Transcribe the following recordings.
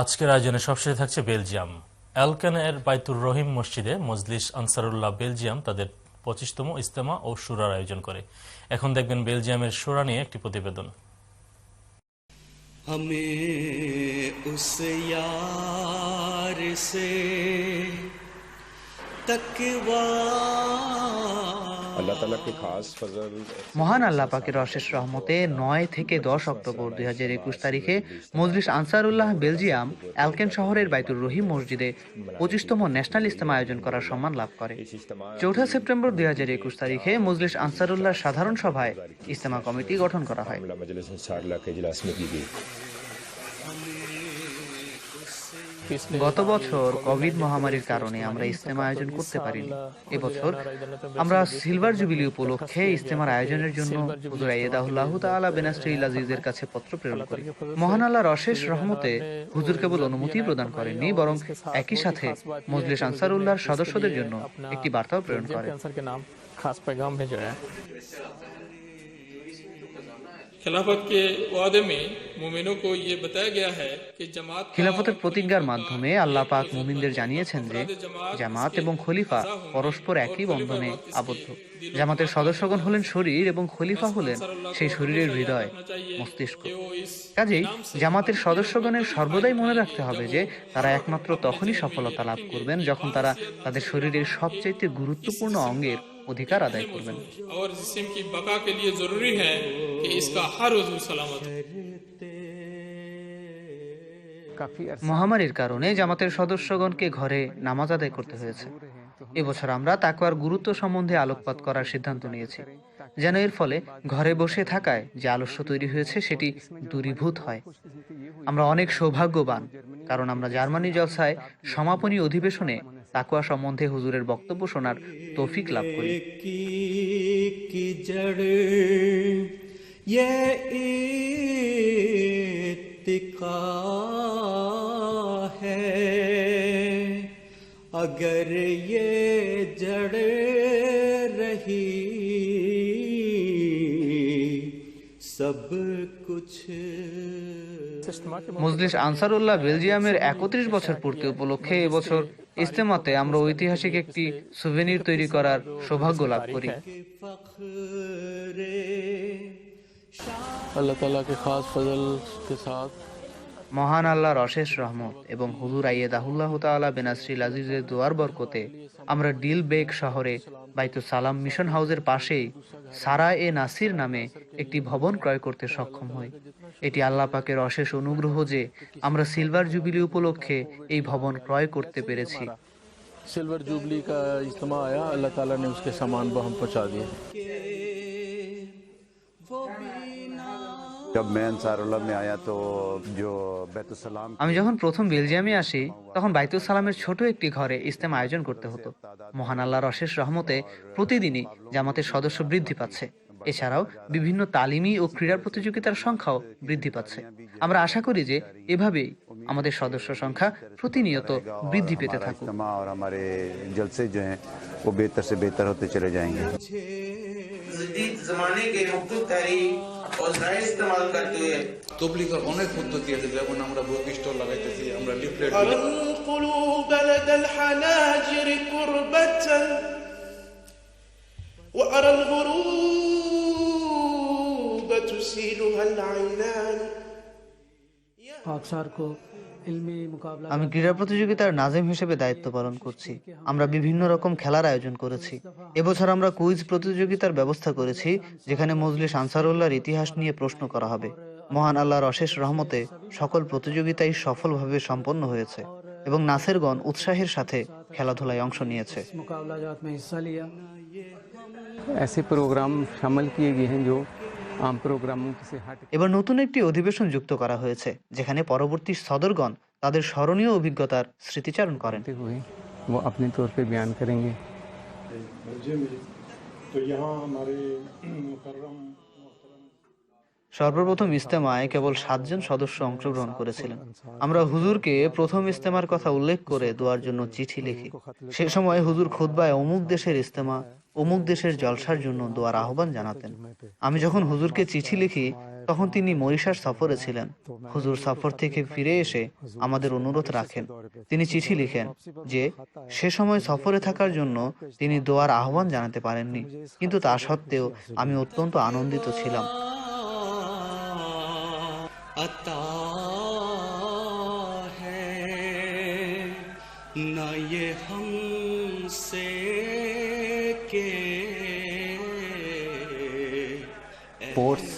আজকের আয়োজনে সবশেষে থাকছে বেলজিয়াম। অ্যালকেনের বাইতুর রহিম মসজিদে মজলিস আনসারুল্লাহ বেলজিয়াম তাদের 25তম ইজতেমা ও শুরার আয়োজন করে। এখন দেখবেন বেলজিয়ামের শুরা নিয়ে একটি প্রতিবেদন। মহান আল্লাহ পাকের অশেষ রহমতে 9 থেকে 10 অক্টোবর 2021 তারিখে মজলিস আনসারুল্লাহ বেলজিয়াম অ্যালকেন শহরের বাইতুর রহিম মসজিদে 25তম ন্যাশনাল ইজতেমা আয়োজন করার সম্মান লাভ করে। 4 সেপ্টেম্বর 2021 তারিখে মজলিস আনসারুল্লাহ সাধারণ সভায় ইজতেমা কমিটি গঠন করা হয়। গত বছর কোভিড মহামারীর কারণে আমরা ইজতেমা আয়োজন করতে পারিনি। এবছর আমরা সিলভার জুবিলি উপলক্ষে ইজতেমার আয়োজনের জন্য হুজুর আইয়াদাহুল্লাহু তাআলা বেনাসরিল আজিজের কাছে পত্র প্রেরণ করি। মহান আল্লাহর অশেষ রহমতে হুজুর কেবল অনুমতি প্রদান করেননি, বরং একই সাথে মজলিস আনসারুল্লাহর সদস্যদের জন্য একটি বার্তাও প্রেরণ করেন। খিলাফতের প্রতিজ্ঞার মাধ্যমে আল্লাহ পাক মুমিনদের জানিয়েছেন যে জামাত এবং খলিফা পরস্পর একই বন্ধনে আবদ্ধ। জামাতের সদস্যগণ হলেন শরীর এবং খলিফা হলেন সেই শরীরের হৃদয়, মস্তিষ্ক। কাজেই জামাতের সদস্যগণের সর্বদাই মনে রাখতে হবে যে তারা একমাত্র তখনই সফলতা লাভ করবেন যখন তারা তাদের শরীরের সবচেয়ে গুরুত্বপূর্ণ অঙ্গের অধিকার আদায় করবেন। মহামারীর কারণে জামাতের সদস্যগণকে ঘরে নামাজ আদায় করতে হয়েছে। এবছর আমরা তাকওয়ার গুরুত্ব সম্বন্ধে আলোকপাত করার সিদ্ধান্ত নিয়েছি, যেন এর ফলে ঘরে বসে থাকায় যে আলস্য তৈরি হয়েছে সেটি দূরীভূত হয়। আমরা অনেক সৌভাগ্যবান, কারণ আমরা জার্মানি জলসায় সমাপনী অধিবেশনে তাকওয়া সম্বন্ধে হুজুরের বক্তব্য শোনার তৌফিক লাভ করি। अगर ये जड़ रही सब कुछ। মজলিস আনসারুল্লাহ বেলজিয়ামের 31 বছর পূর্তি উপলক্ষে এবছর ইজতেমাতে আমরা ঐতিহাসিক একটি সুভেনির তৈরি করার সৌভাগ্য লাভ করি। আল্লাহ তাআলা কে খাস ফজল কে সাথ মহান আল্লাহর অশেষ রহমত এবং হুজুর আইয়াদাহুল্লাহু তাআলা বেনাসরিল আজিজের দোয়ার বরকতে আমরা ডিলবেক শহরে বাইতুস সালাম মিশন হাউসের পাশেই সারা এ নাসির নামে একটি ভবন ক্রয় করতে সক্ষম হই। এটি আল্লাহ পাকের অশেষ অনুগ্রহ যে আমরা সিলভার জুবিলি উপলক্ষে এই ভবন ক্রয় করতে পেরেছি। सिल्वर जुबली का इज्तिमा आया, अल्लाह ताला ने उसके सामान वो हम पहुंचा दिए। আমি যখন প্রথম বেলজিয়ামে আসি তখন বাইতুস সালামের ছোট একটি ঘরে ইজতেমা আয়োজন করতে হতো। মহান আল্লাহর অশেষ রহমতে প্রতিদিনই জামাতের সদস্য বৃদ্ধি পাচ্ছে। এছাড়াও বিভিন্ন তালিমি ও ক্রীড়া প্রতিযোগিতার সংখ্যাও বৃদ্ধি পাচ্ছে। আমরা আশা করি যে এভাবেই আমাদের সদস্য সংখ্যা প্রতিনিয়ত বৃদ্ধি পেতে থাকুক। তবলিগের অনেক পদ্ধতি আছে, যেমন আমরা বুক স্টল লাগাইতেছি, আমরা লিফলেট আমি ক্রীড়া প্রতিযোগিতার নাজিম হিসেবে দায়িত্ব পালন করছি। আমরা বিভিন্ন রকম খেলার আয়োজন করেছি। এবছর আমরা কুইজ প্রতিযোগিতার ব্যবস্থা করেছি, যেখানে মজলিস আনসারুল্লাহর ইতিহাস নিয়ে প্রশ্ন করা হবে। মহান আল্লাহর অশেষ রহমতে সকল প্রতিযোগিতাই সফলভাবে সম্পন্ন হয়েছে এবং নাসেরগণ উৎসাহের সাথে খেলাধুলায় অংশ নিয়েছে। এবার নতুন একটি অধিবেশন যুক্ত করা হয়েছে, যেখানে পরবর্তী সদরগণ তাদের স্মরণীয় অভিজ্ঞতার স্মৃতিচারণ করেন। সর্বপ্রথম ইজতেমায় কেবল 7 জন সদস্য অংশগ্রহণ করেছিলেন। আমরা হুজুরকে প্রথম ইজতেমার কথা উল্লেখ করে দোয়ার জন্য চিঠি লিখি। সে সময় হুজুর খুতবায় অমুক দেশের ইজতেমা, অমুক দেশের জলসার জন্য দোয়ার আহ্বান জানাতেন। আমি যখন হুজুরকে চিঠি লিখি তখন তিনি মরিশাস সফরে ছিলেন। হুজুর সফর থেকে ফিরে এসে আমাদের অনুরোধ রাখেন। তিনি চিঠি লিখেন যে সে সময় সফরে থাকার জন্য তিনি দোয়ার আহ্বান জানাতে পারেননি, কিন্তু তা সত্ত্বেও আমি অত্যন্ত আনন্দিত ছিলাম। अता है ना ये हमसे के स्पोर्ट्स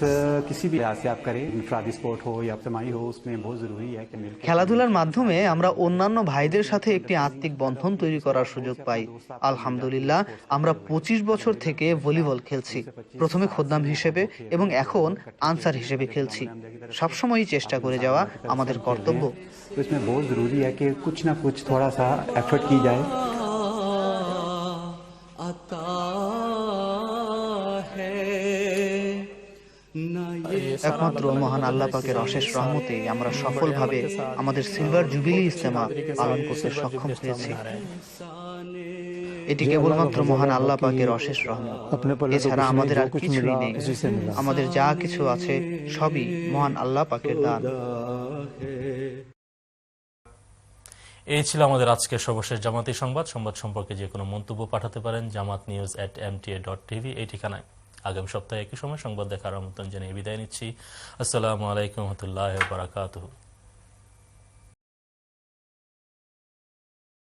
किसी भी लिहाज से आप करें, इनफरादी स्पोर्ट हो या अपतमाही हो, उसमें बहुत ज़रूरी है कि मिलकर খেলাধুলার মাধ্যমে আমরা অন্যান্য ভাইদের সাথে একটি আত্মিক বন্ধন তৈরি করার সুযোগ পাই। আলহামদুলিল্লাহ, আমরা 25 বছর থেকে ভলিবল খেলছি, প্রথমে খোদ্দাম হিসেবে এবং এখন আনসার হিসেবে খেলছি। সবসময়ই চেষ্টা করে যাওয়া আমাদের কর্তব্য। तो इसमें बहुत ज़रूरी है कि कुछ ना कुछ थोड़ा सा एफर्ट की जाए। अता है ना ये একমাত্র মহান আল্লাহ পাকের অশেষ রহমতেই আমরা সফলভাবে আমাদের সিলভার জুবিলি ইজতেমা পালন করতে সক্ষম হয়েছি। এটি কেবলমাত্র মহান আল্লাহ পাকের অশেষ রহমত, এছাড়া আমাদের আর কিছুই নেই। আমাদের যা কিছু আছে সবই মহান আল্লাহ পাকের দান। এই ছিল আমাদের আজকের সর্বশেষ জামাতি সংবাদ। সংবাদ সম্পর্কে যে কোনো মন্তব্য পাঠাতে পারেন jamatnews@mta.tv এই ঠিকানায়। আগামী সপ্তাহে একই সময় সংবাদ দেখার আমন্ত্রণ জানিয়ে বিদায় নিচ্ছি। আসসালামু আলাইকুম ওয়া রাহমাতুল্লাহি ওয়া বারাকাতুহু।